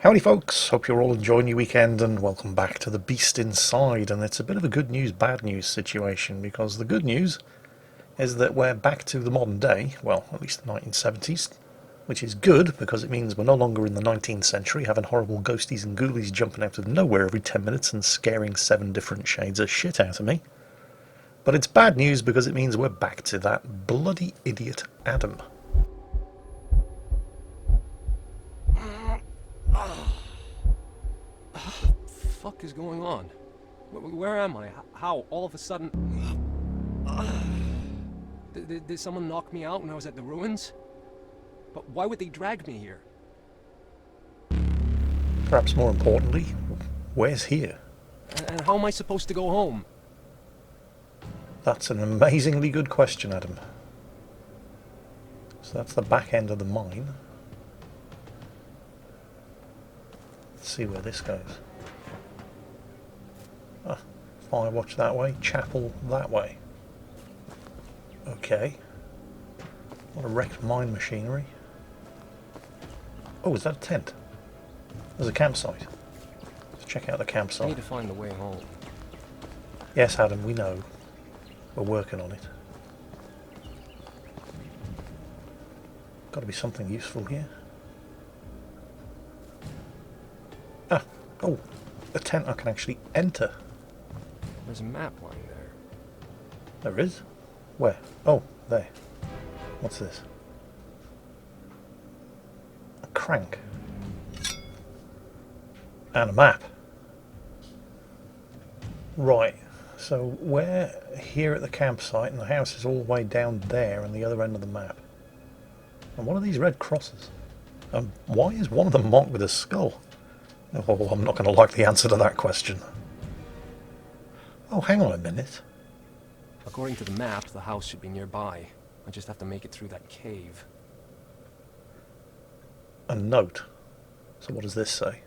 Howdy folks, hope you're all enjoying your weekend and welcome back to The Beast Inside. And it's a bit of a good news, bad news situation, because the good news is that we're back to the modern day, well, at least the 1970s, which is good because it means we're no longer in the 19th century having horrible ghosties and ghoulies jumping out of nowhere every 10 minutes and scaring 7 different shades of shit out of me. But it's bad news because it means we're back to that bloody idiot Adam. Fuck is going on? Where am I? How? All of a sudden... Did someone knock me out when I was at the ruins? But why would they drag me here? Perhaps more importantly, where's here? And how am I supposed to go home? That's an amazingly good question, Adam. So that's the back end of the mine. Let's see where this goes. Firewatch that way, chapel that way. Okay. What a wrecked mine machinery. Oh, is that a tent? There's a campsite. Let's check out the I campsite. need to find the way home. Yes, Adam, we know. We're working on it. Got to be something useful here. Oh, a tent I can actually enter. There's a map lying there. There is? Where? Oh, there. What's this? A crank. And a map. Right. So we're here at the campsite and the house is all the way down there on the other end of the map. And what are these red crosses? Why is one of them marked with a skull? Oh, I'm not going to like the answer to that question. Oh, hang on a minute. According to the map, the house should be nearby. I just have to make it through that cave. A note. So what does this say?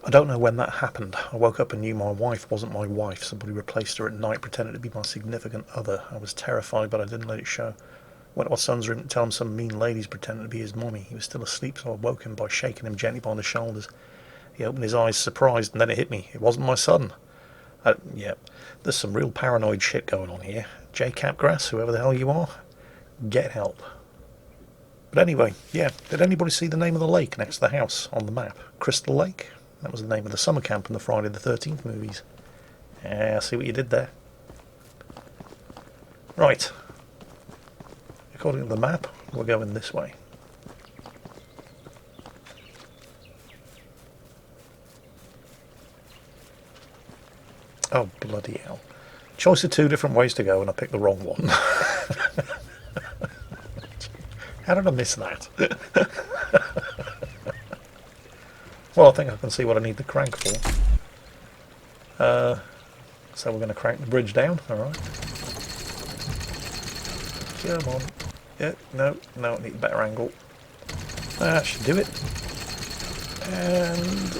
I don't know when that happened. I woke up and knew my wife wasn't my wife. Somebody replaced her at night, pretended to be my significant other. I was terrified, but I didn't let it show. Went to my son's room to tell him some mean lady's pretending to be his mommy. He was still asleep, so I woke him by shaking him gently by the shoulders. He opened his eyes, surprised, and then it hit me. It wasn't my son. Yeah, there's some real paranoid shit going on here. J. Capgrass, whoever the hell you are, get help. But anyway, yeah, did anybody see the name of the lake next to the house on the map? Crystal Lake? That was the name of the summer camp in the Friday the 13th movies. Yeah, I see what you did there. Right. According to the map, we're going this way. Oh, bloody hell. Choice of 2 different ways to go and I picked the wrong one. How did I miss that? Well, I think I can see what I need the crank for. So we're going to crank the bridge down, alright. Come on. Yeah, no, I need a better angle. That should do it. And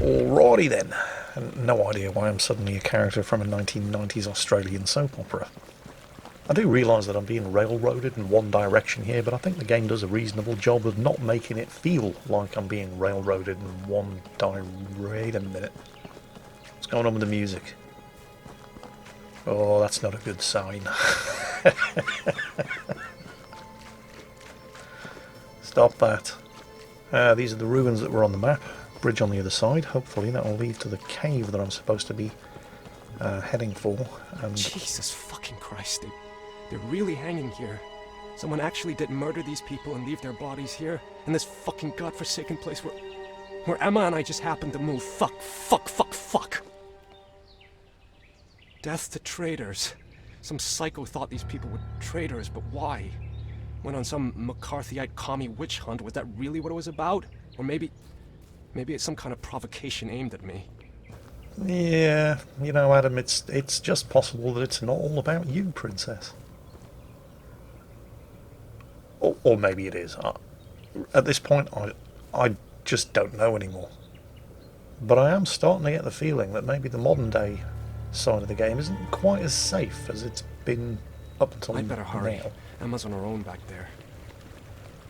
alrighty then. And no idea why I'm suddenly a character from a 1990s Australian soap opera. I do realise that I'm being railroaded in one direction here, but I think the game does a reasonable job of not making it feel like I'm being railroaded in one direction. Wait a minute. What's going on with the music? Oh, that's not a good sign. Stop that. These are the ruins that were on the map. Bridge on the other side. Hopefully that will lead to the cave that I'm supposed to be heading for. And Jesus fucking Christ, they're really hanging here. Someone actually did murder these people and leave their bodies here in this fucking godforsaken place where Emma and I just happened to move. Fuck. Death to traitors. Some psycho thought these people were traitors, but why? Went on some McCarthyite commie witch hunt. Was that really what it was about? Or maybe it's some kind of provocation aimed at me. yeah, you know, Adam, it's just possible that it's not all about you, Princess. Or maybe it is. At this point, I just don't know anymore. But I am starting to get the feeling that maybe the modern day side of the game isn't quite as safe as it's been up until I'd better hurry. now. Emma's on her own back there.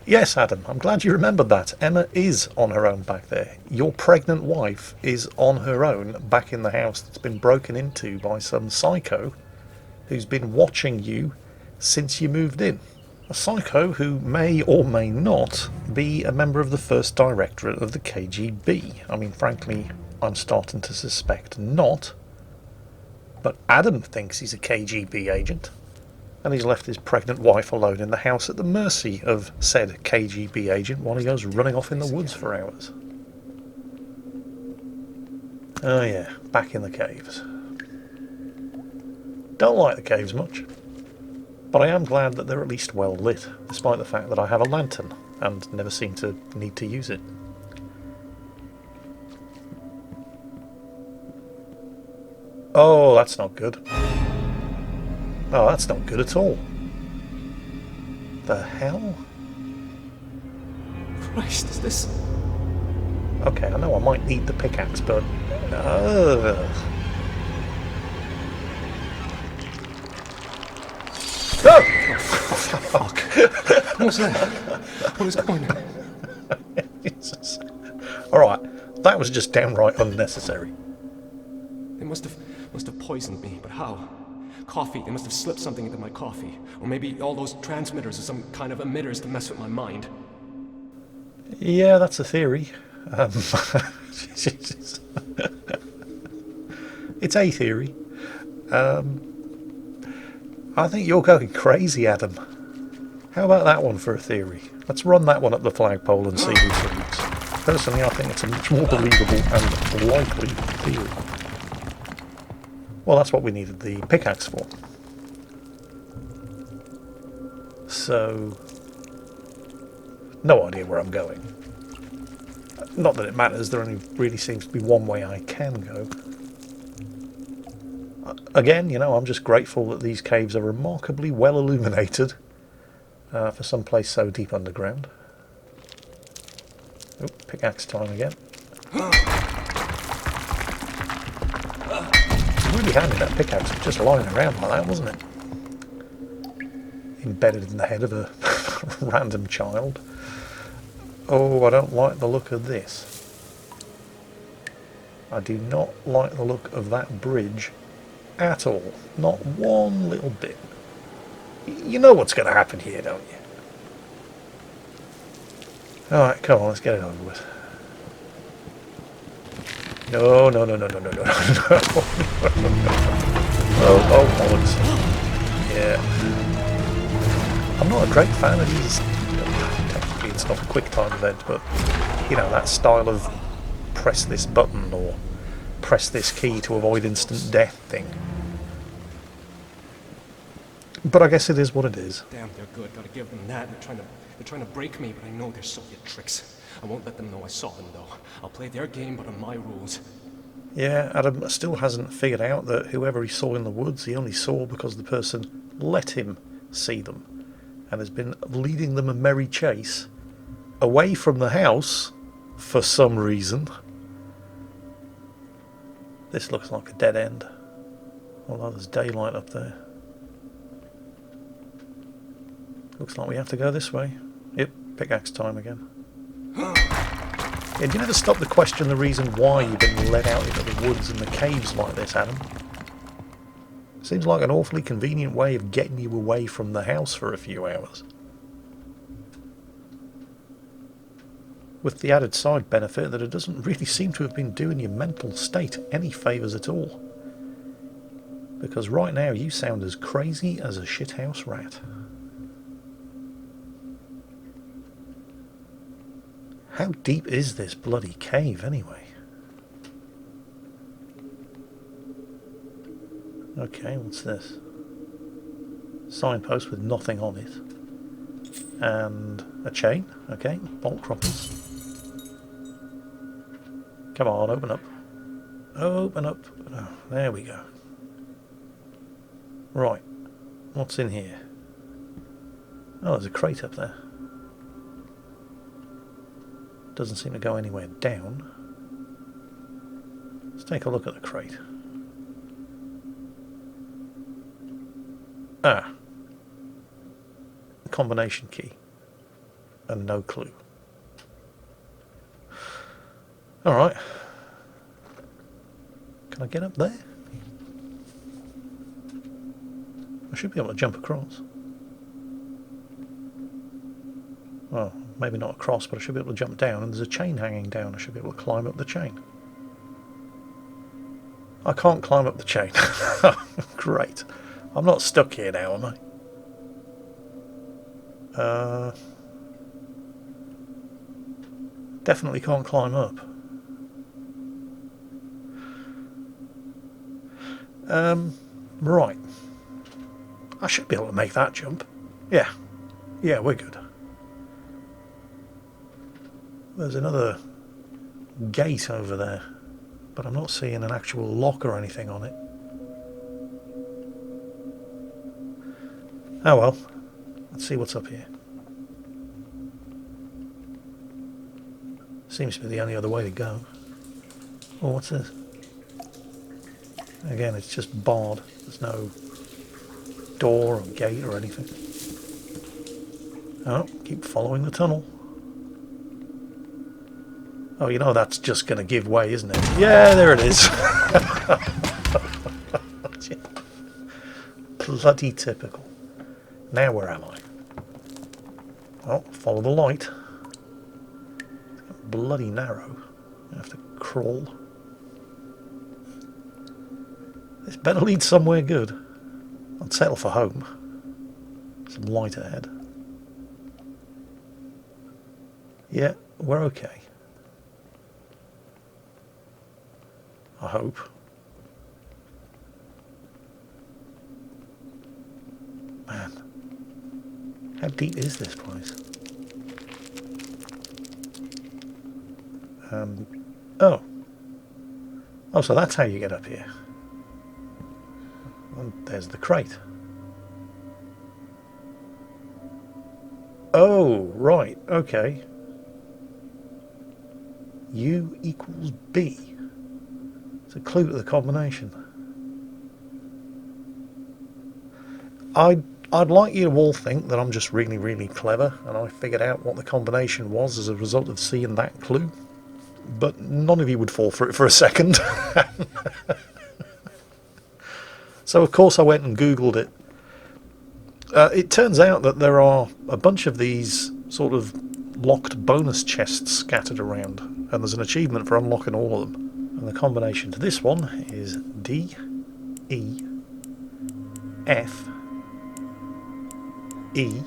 Yes, Adam, I'm glad you remembered that. Emma is on her own back there. Your pregnant wife is on her own back in the house that's been broken into by some psycho who's been watching you since you moved in. A psycho who may or may not be a member of the first directorate of the KGB. I mean, frankly, I'm starting to suspect not. But Adam thinks he's a KGB agent. And he's left his pregnant wife alone in the house at the mercy of said KGB agent while he goes running off in the woods for hours. Oh yeah, back in the caves. Don't like the caves much, but I am glad that they're at least well lit, despite the fact that I have a lantern and never seem to need to use it. Oh, that's not good. Oh, that's not good at all. The hell? Christ, is this... Okay, I know I might need the pickaxe, but... Oh! Fuck. What was that? What is going on? Jesus. Alright, that was just downright unnecessary. They must have poisoned me, but how? Coffee, they must have slipped something into my coffee. Or maybe all those transmitters are some kind of emitters to mess with my mind. Yeah, that's a theory. It's a theory. I think you're going crazy, Adam. How about that one for a theory? Let's run that one up the flagpole and see who believes. Personally, I think it's a much more believable and likely theory. Well, that's what we needed the pickaxe for. So, no idea where I'm going. Not that it matters, there only really seems to be one way I can go. Again, you know, I'm just grateful that these caves are remarkably well illuminated for some place so deep underground. Oh, pickaxe time again. Really handy, that pickaxe was just lying around like that, wasn't it? Embedded in the head of a random child. Oh, I don't like the look of this. I do not like the look of that bridge at all. Not one little bit. You know what's going to happen here, don't you? Alright, come on, let's get it over with. No, no, no, no, no, no, no, no. Oh, bollocks. Yeah. I'm not a great fan of these. Technically, it's not a quick time event, but, you know, that style of press this button or press this key to avoid instant death thing. But I guess it is what it is. Damn, they're good. Gotta give them that. They're trying to break me, but I know they're Soviet tricks. I won't let them know I saw them, though. I'll play their game, but on my rules. Yeah, Adam still hasn't figured out that whoever he saw in the woods, he only saw because the person let him see them, and has been leading them a merry chase away from the house for some reason. This looks like a dead end, although there's daylight up there. Looks like we have to go this way. Yep, pickaxe time again. Yeah, do you never stop to question the reason why you've been led out into the woods and the caves like this, Adam? Seems like an awfully convenient way of getting you away from the house for a few hours. With the added side benefit that it doesn't really seem to have been doing your mental state any favours at all. Because right now you sound as crazy as a shithouse rat. How deep is this bloody cave anyway? Okay, what's this? Signpost with nothing on it. And a chain, okay, bolt croppers. Come on, open up. Open up. Oh, there we go. Right, what's in here? Oh, there's a crate up there. Doesn't seem to go anywhere down. Let's take a look at the crate. Ah. The combination key. and no clue. Alright. Can I get up there? I should be able to jump across. Well, maybe not across, but I should be able to jump down, and there's a chain hanging down. I should be able to climb up the chain. I can't climb up the chain. Great. I'm not stuck here now, am I? Definitely can't climb up. Right. I should be able to make that jump. Yeah. Yeah, we're good. There's another gate over there, but I'm not seeing an actual lock or anything on it. Oh well. Let's see what's up here. Seems to be the only other way to go. Oh, what's this? Again, it's just barred. There's no door or gate or anything. Oh, keep following the tunnel. Oh, you know that's just going to give way, isn't it? Yeah, there it is. Bloody typical. Now where am I? Oh, follow the light. It's bloody narrow. I have to crawl. This better lead somewhere good. I'd settle for home. Some light ahead. Yeah, we're okay. I hope. Man. How deep is this place? Oh. Oh, so that's how you get up here. And there's the crate. Oh, right, okay. U equals B. It's a clue to the combination. I'd like you to all think that I'm just really, really clever and I figured out what the combination was as a result of seeing that clue. But none of you would fall for it for a second. So of course I went and Googled it. It turns out that there are a bunch of these sort of locked bonus chests scattered around, and there's an achievement for unlocking all of them. And the combination to this one is D, E, F, E,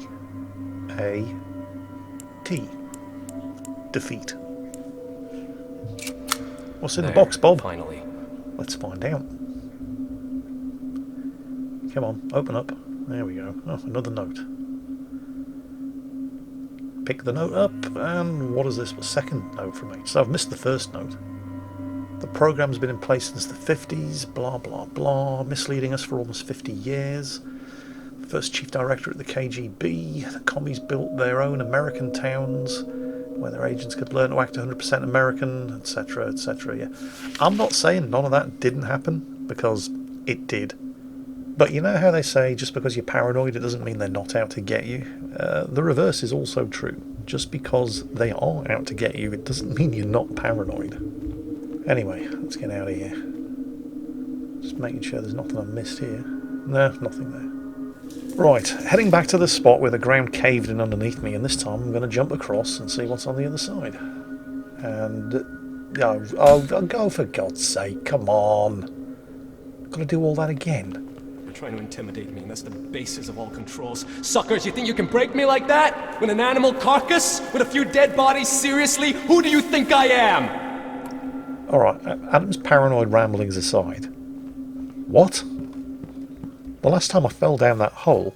A, T. Defeat. What's in the box, Bob? Finally. Let's find out. Come on, open up. There we go. Oh, another note. Pick the note up, and what is this? A second note from me. So I've missed the first note. The program's been in place since the 50s, blah, blah, blah, misleading us for almost 50 years. First chief director at the KGB. The commies built their own American towns where their agents could learn to act 100% American, etc., etc. Yeah. I'm not saying none of that didn't happen, because it did. But you know how they say just because you're paranoid it doesn't mean they're not out to get you? The reverse is also true. Just because they are out to get you, it doesn't mean you're not paranoid. Anyway, let's get out of here. Just making sure there's nothing I missed here. No, nothing there. Right, heading back to the spot where the ground caved in underneath me, and this time I'm going to jump across and see what's on the other side. And... oh, go for God's sake, come on. I've got to do all that again. Trying to intimidate me, and that's the basis of all controls. Suckers, you think you can break me like that? With an animal carcass? With a few dead bodies? Seriously? Who do you think I am? Alright, Adam's paranoid ramblings aside. What? The last time I fell down that hole,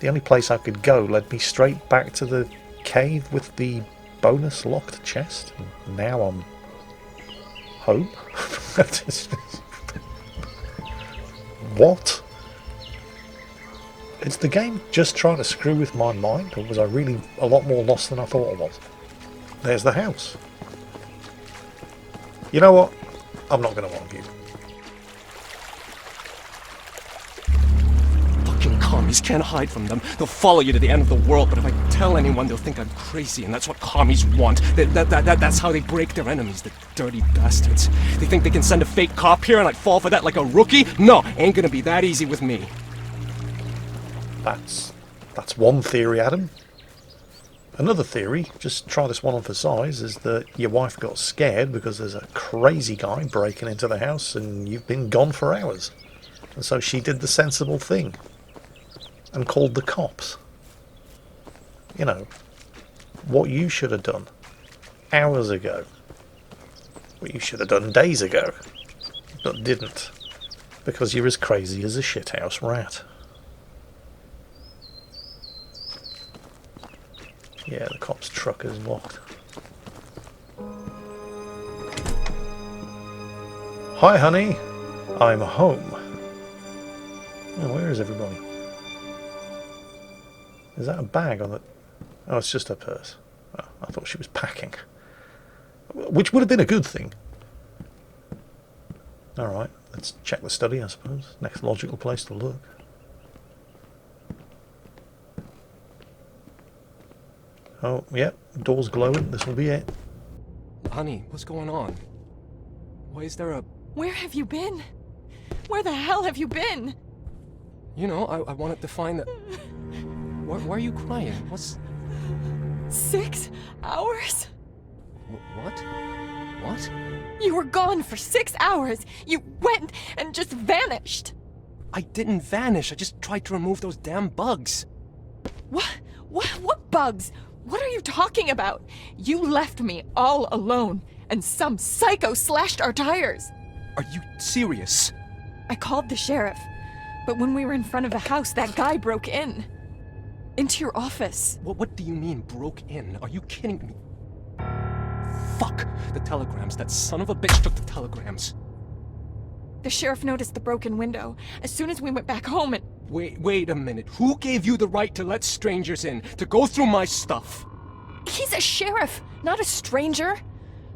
the only place I could go led me straight back to the cave with the bonus locked chest. And now I'm home? What? Is the game just trying to screw with my mind, or was I really a lot more lost than I thought I was? There's the house. You know what? I'm not going to argue. Fucking commies just can't hide from them. They'll follow you to the end of the world, but if I tell anyone, they'll think I'm crazy, and that's what commies want. That's how they break their enemies, the dirty bastards. They think they can send a fake cop here and I'd fall for that like a rookie? No, ain't gonna be that easy with me. That's one theory, Adam. Another theory, just try this one on for size, is that your wife got scared because there's a crazy guy breaking into the house and you've been gone for hours. And so she did the sensible thing and called the cops. You know, what you should have done hours ago. What you should have done days ago, but didn't. Because you're as crazy as a shithouse rat. Yeah, the cop's truck is locked. Hi, honey. I'm home. Oh, where is everybody? Is that a bag on the... Oh, it's just her purse. Oh, I thought she was packing. Which would have been a good thing. Alright, let's check the study, I suppose. Next logical place to look. Oh, yep, door's glowing. This will be it. Honey, what's going on? Why is there a... Where have you been? Where the hell have you been? You know, I wanted to find the... Why are you crying? What's... 6 hours? What? What? You were gone for 6 hours. You went and just vanished. I didn't vanish. I just tried to remove those damn bugs. What bugs? What are you talking about? You left me all alone, and some psycho slashed our tires. Are you serious? I called the sheriff, but when we were in front of the house, that guy broke in. Into your office. What do you mean, broke in? Are you kidding me? Fuck! The telegrams. That son of a bitch took the telegrams. The sheriff noticed the broken window as soon as we went back home and... Wait a minute. Who gave you the right to let strangers in, to go through my stuff? He's a sheriff, not a stranger.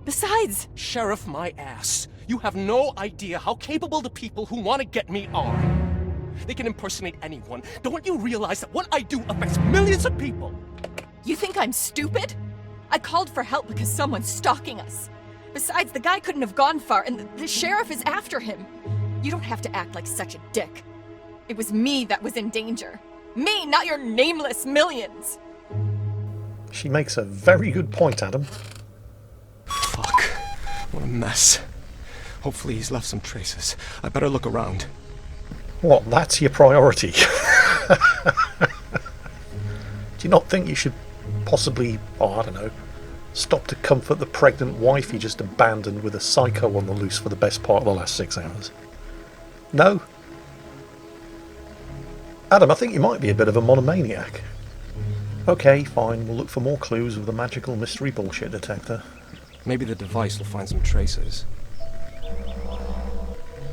Besides... Sheriff my ass. You have no idea how capable the people who want to get me are. They can impersonate anyone. Don't you realize that what I do affects millions of people? You think I'm stupid? I called for help because someone's stalking us. Besides, the guy couldn't have gone far, and the sheriff is after him. You don't have to act like such a dick. It was me that was in danger. Me, not your nameless millions. She makes a very good point, Adam. Fuck. What a mess. Hopefully he's left some traces. I better look around. What, that's your priority? Do you not think you should possibly, I don't know, stop to comfort the pregnant wife you just abandoned with a psycho on the loose for the best part of the last 6 hours? No? Adam, I think you might be a bit of a monomaniac. Okay, fine, we'll look for more clues with the magical mystery bullshit detector. Maybe the device will find some traces.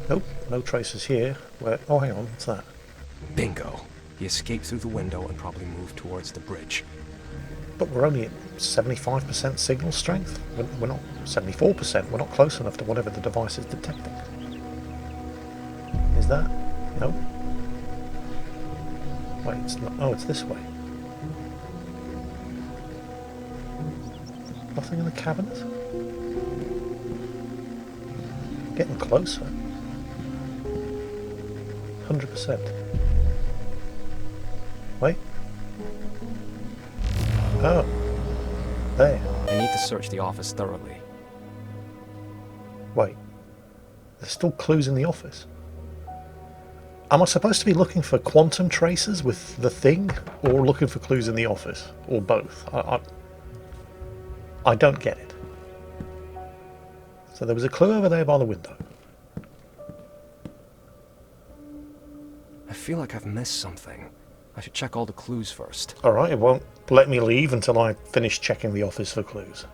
Nope, no traces here. Where? Oh, hang on, what's that? Bingo. He escaped through the window and probably moved towards the bridge. But we're only at 75% signal strength. We're not 74%. We're not close enough to whatever the device is detecting. Is that? No. Wait, it's not. Oh, it's this way. Nothing in the cabinet? Getting closer. 100%. Wait. Oh. There. I need to search the office thoroughly. Wait. There's still clues in the office. Am I supposed to be looking for quantum traces with the thing, or looking for clues in the office? Or both? I don't get it. So there was a clue over there by the window. I feel like I've missed something. I should check all the clues first. Alright, it won't let me leave until I finish checking the office for clues.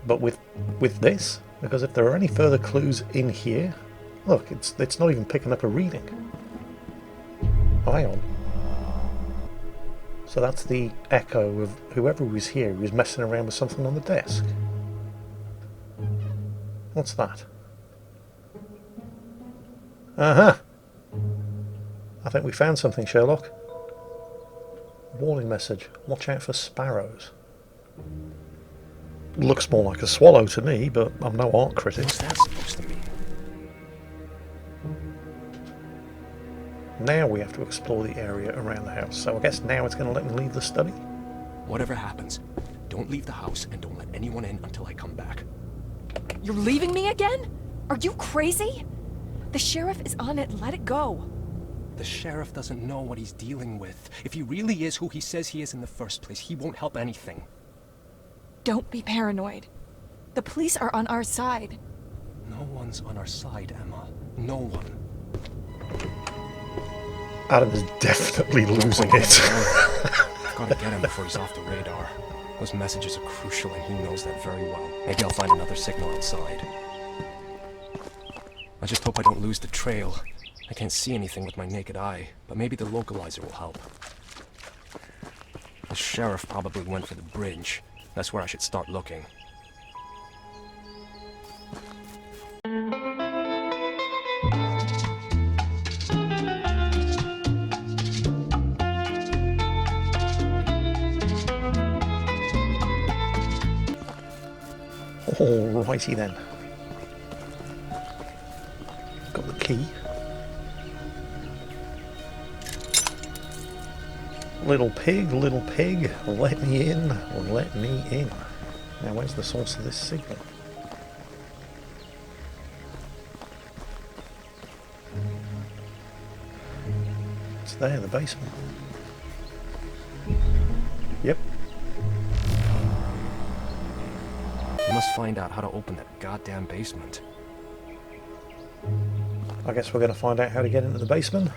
But with this, because if there are any further clues in here, look, it's not even picking up a reading. Oh, hang on. So that's the echo of whoever was here who was messing around with something on the desk. What's that? Uh-huh. I think we found something, Sherlock. Warning message. Watch out for sparrows. Looks more like a swallow to me, but I'm no art critic. What's that supposed to mean? Now we have to explore the area around the house. So I guess now it's going to let me leave the study? Whatever happens, don't leave the house and don't let anyone in until I come back. You're leaving me again? Are you crazy? The sheriff is on it. Let it go. The sheriff doesn't know what he's dealing with. If he really is who he says he is in the first place, he won't help anything. Don't be paranoid. The police are on our side. No one's on our side, Emma. No one. Adam is definitely losing it. I've got to get him before he's off the radar. Those messages are crucial and he knows that very well. Maybe I'll find another signal outside. I just hope I don't lose the trail. I can't see anything with my naked eye, but maybe the localizer will help. The sheriff probably went for the bridge. That's where I should start looking. Alrighty then. Got the key. Little pig, let me in, let me in. Now where's the source of this signal? It's there, the basement. Yep. I must find out how to open that goddamn basement. I guess we're going to find out how to get into the basement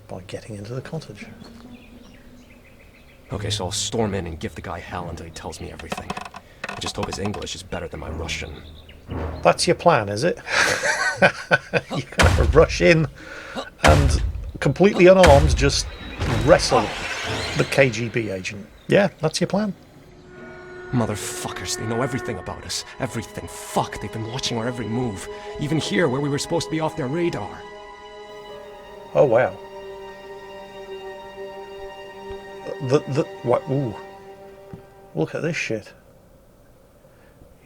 by getting into the cottage. Okay, so I'll storm in and give the guy hell until he tells me everything. I just hope his English is better than my Russian. That's your plan, is it? You're going to rush in and completely unarmed just wrestle the KGB agent. Yeah, that's your plan. Motherfuckers, they know everything about us. Everything. Fuck, they've been watching our every move. Even here, where we were supposed to be off their radar. Oh, wow. What? Ooh. Look at this shit.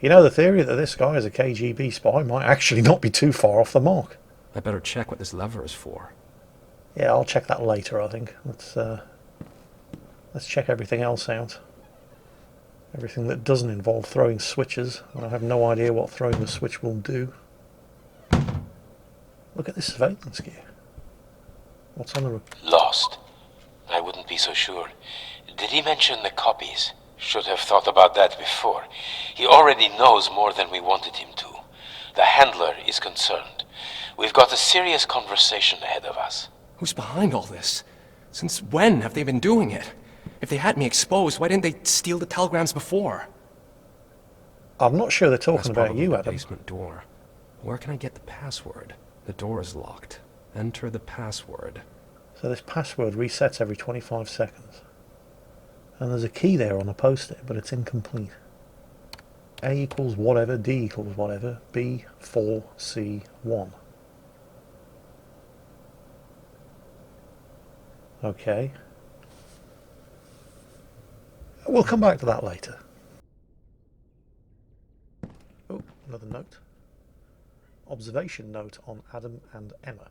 You know, the theory that this guy is a KGB spy might actually not be too far off the mark. I better check what this lever is for. Yeah, I'll check that later, I think. Let's check everything else out. Everything that doesn't involve throwing switches. I have no idea what throwing the switch will do. Look at this surveillance gear. What's on the roof? Lost. I wouldn't be so sure. Did he mention the copies? Should have thought about that before. He already knows more than we wanted him to. The handler is concerned. We've got a serious conversation ahead of us. Who's behind all this? Since when have they been doing it? If they had me exposed, why didn't they steal the telegrams before? I'm not sure they're talking That's about probably you, the Adam. basement door. Where can I get the password? The door is locked. Enter the password. So this password resets every 25 seconds. And there's a key there on a post-it, but it's incomplete. A equals whatever, D equals whatever, B, 4, C, 1. Okay. We'll come back to that later. Oh, another note. Observation note on Adam and Emma.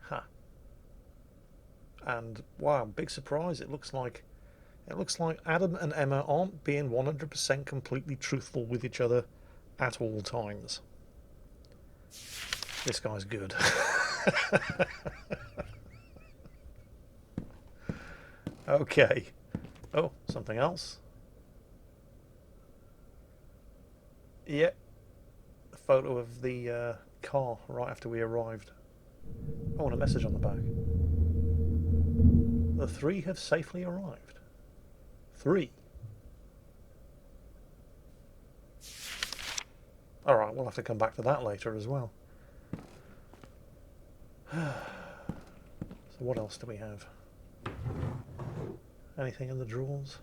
Ha. And wow, big surprise, it looks like Adam and Emma aren't being 100% completely truthful with each other at all times. This guy's good. Okay. Oh, something else. Yeah. A photo of the car right after we arrived. Oh, and a message on the back. The 3 have safely arrived. 3. Alright, we'll have to come back to that later as well. So what else do we have? Anything in the drawers?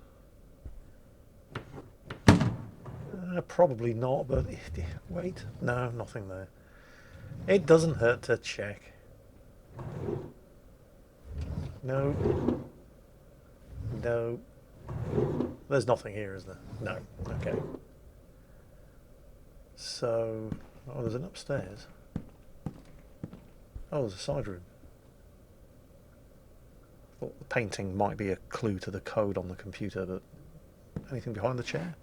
Probably not, but wait. No, nothing there. It doesn't hurt to check. No. No. There's nothing here, is there? No. Okay. So... Oh, there's an upstairs. Oh, there's a side room. Thought the painting might be a clue to the code on the computer, but... Anything behind the chair?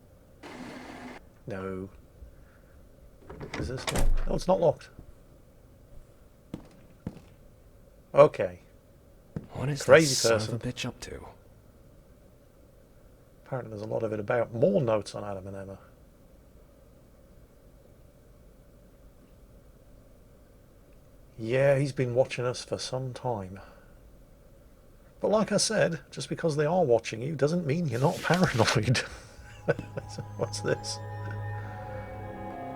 No. Is this locked? No, it's not locked. Okay. What is Crazy this son person. of a bitch up to? Apparently there's a lot of it about. More notes on Adam and Emma. Yeah, he's been watching us for some time. But like I said, just because they are watching you doesn't mean you're not paranoid. What's this?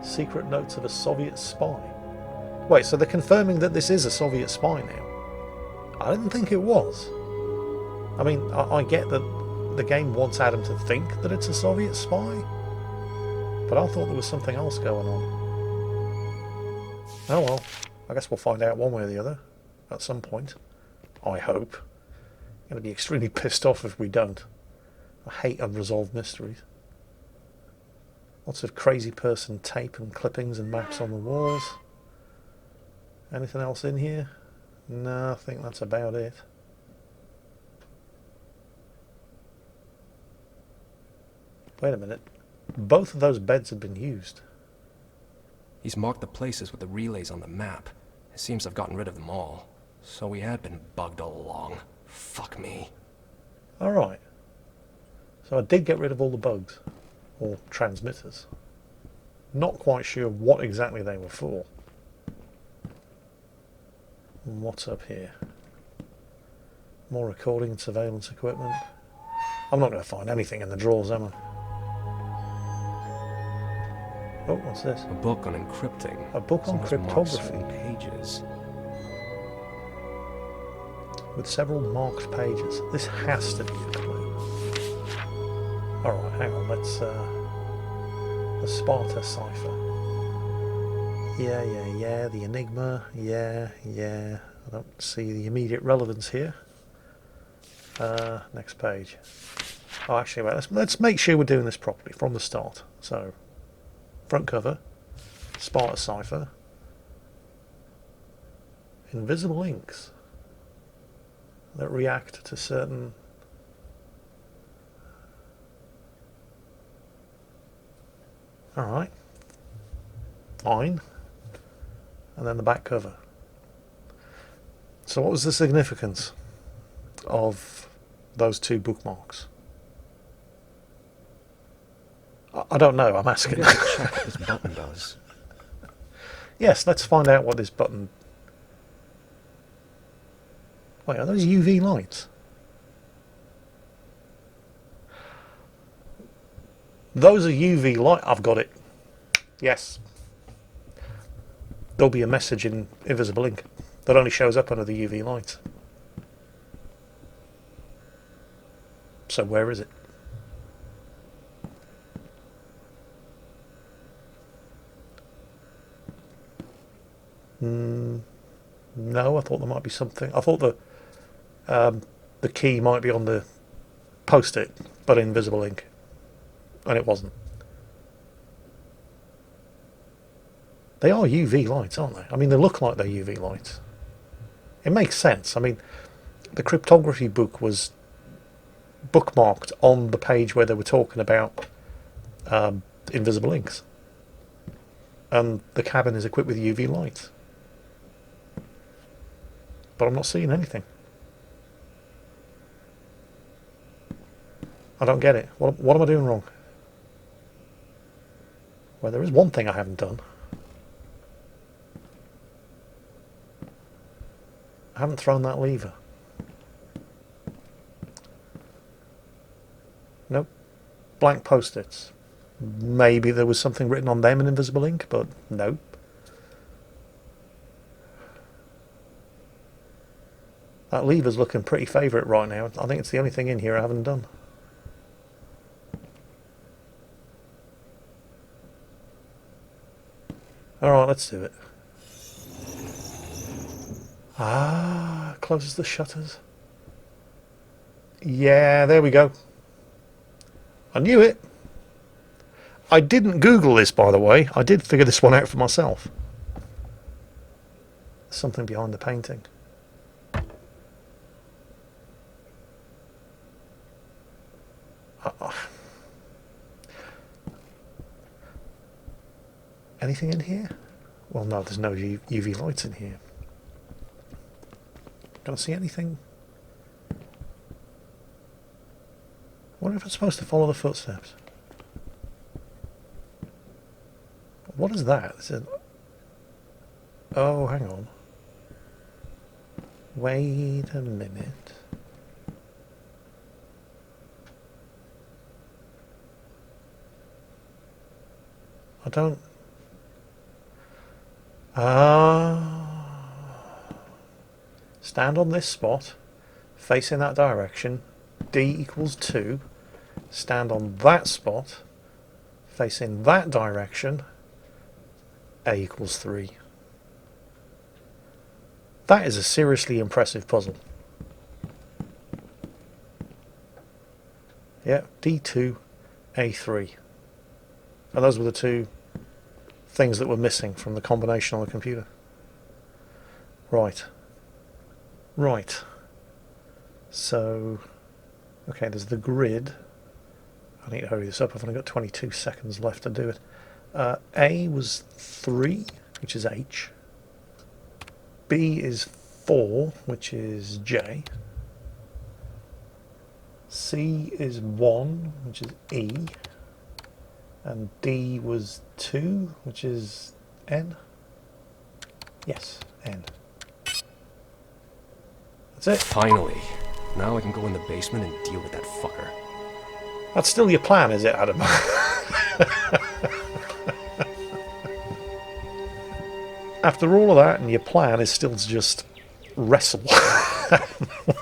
Secret notes of a Soviet spy. Wait, so they're confirming that this is a Soviet spy now? I didn't think it was. I mean, I get that the game wants Adam to think that it's a Soviet spy, but I thought there was something else going on. Oh well, I guess we'll find out one way or the other at some point. I hope. I'm going to be extremely pissed off if we don't. I hate unresolved mysteries. Lots of crazy person tape and clippings and maps on the walls. Anything else in here? No, I think that's about it. Wait a minute. Both of those beds have been used. He's marked the places with the relays on the map. It seems I've gotten rid of them all. So we had been bugged all along. Fuck me. Alright. So I did get rid of all the bugs. Or transmitters. Not quite sure what exactly they were for. And what's up here? More recording and surveillance equipment. I'm not going to find anything in the drawers, am I? Oh, what's this? A book on encrypting. A book on Someone's marked certain cryptography. pages. With several marked pages. This has to be a clue. Alright, hang on, let's... the Sparta cipher. Yeah, the Enigma, yeah. I don't see the immediate relevance here. Next page. Oh, actually, wait, let's make sure we're doing this properly from the start. So, front cover, Sparta cipher, invisible inks that react to certain... Alright. Fine. And then the back cover. So what was the significance of those two bookmarks? I don't know, I'm asking. Maybe I should check what this button does. Yes, let's find out what this button... Wait, are those UV lights? Those are UV light. I've got it. Yes. There'll be a message in invisible ink that only shows up under the UV light. So where is it? No, I thought there might be something. I thought the key might be on the post-it, but in invisible ink. And it wasn't. They are UV lights, aren't they? I mean, they look like they're UV lights. It makes sense. I mean, the cryptography book was bookmarked on the page where they were talking about invisible inks. And the cabin is equipped with UV lights. But I'm not seeing anything. I don't get it. What am I doing wrong? Well, there is one thing I haven't done. I haven't thrown that lever. Nope. Blank post-its. Maybe there was something written on them in invisible ink, but no. That lever's looking pretty favourite right now. I think it's the only thing in here I haven't done. Alright, let's do it. Ah, closes the shutters. Yeah, there we go. I knew it. I didn't Google this, by the way. I did figure this one out for myself. There's something behind the painting. Anything in here? Well, no, there's no UV lights in here. Can I see anything? I wonder if I'm supposed to follow the footsteps. What is that? Is it... Oh, hang on. Wait a minute. I don't... Stand on this spot, facing that direction, D equals 2. Stand on that spot, facing that direction, A equals 3. That is a seriously impressive puzzle. Yeah, D2, A3. And those were the two things that were missing from the combination on the computer. Right. Right. So, okay, there's the grid. I need to hurry this up. I've only got 22 seconds left to do it. A was 3, which is H. B is 4, which is J. C is 1, which is E. And D was 2, which is N. Yes, N. That's it. Finally. Now I can go in the basement and deal with that fucker. That's still your plan, is it, Adam? After all of that, and your plan is still to just wrestle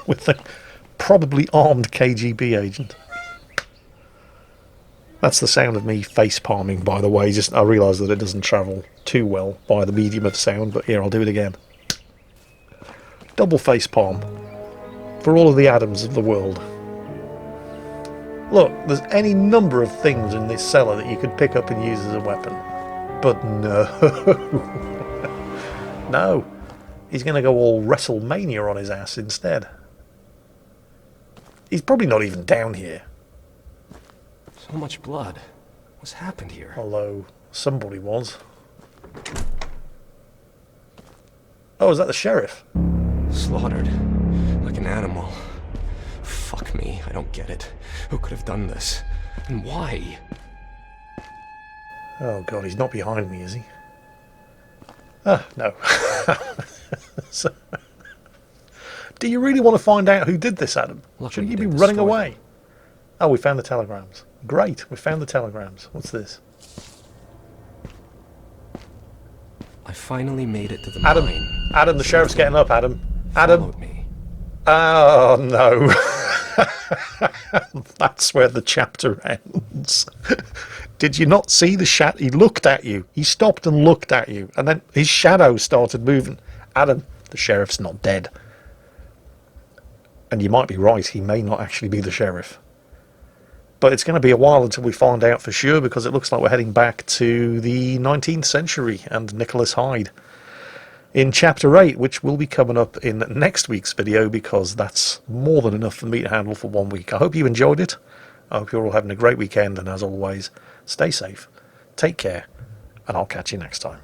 with a probably armed KGB agent. That's the sound of me face palming, by the way. Just I realise that it doesn't travel too well by the medium of sound, but here, I'll do it again. Double face palm for all of the Adams of the world. Look, there's any number of things in this cellar that you could pick up and use as a weapon. But no. No. He's going to go all WrestleMania on his ass instead. He's probably not even down here. So much blood. What's happened here? Although, somebody was. Oh, is that the sheriff? Slaughtered. Like an animal. Fuck me, I don't get it. Who could have done this? And why? Oh god, he's not behind me, is he? Ah, no. So, do you really want to find out who did this, Adam? Shouldn't you be running away? Oh, we found the telegrams. Great, we found the telegrams. What's this? I finally made it to the Adam, mine. Adam, the sheriff's getting up, Adam. Adam. Followed me. Oh, no. That's where the chapter ends. Did you not see the shadow? He looked at you. He stopped and looked at you. And then his shadow started moving. Adam, the sheriff's not dead. And you might be right. He may not actually be the sheriff. But it's going to be a while until we find out for sure, because it looks like we're heading back to the 19th century and Nicholas Hyde in Chapter 8, which will be coming up in next week's video, because that's more than enough for me to handle for 1 week. I hope you enjoyed it. I hope you're all having a great weekend, and as always, stay safe, take care, and I'll catch you next time.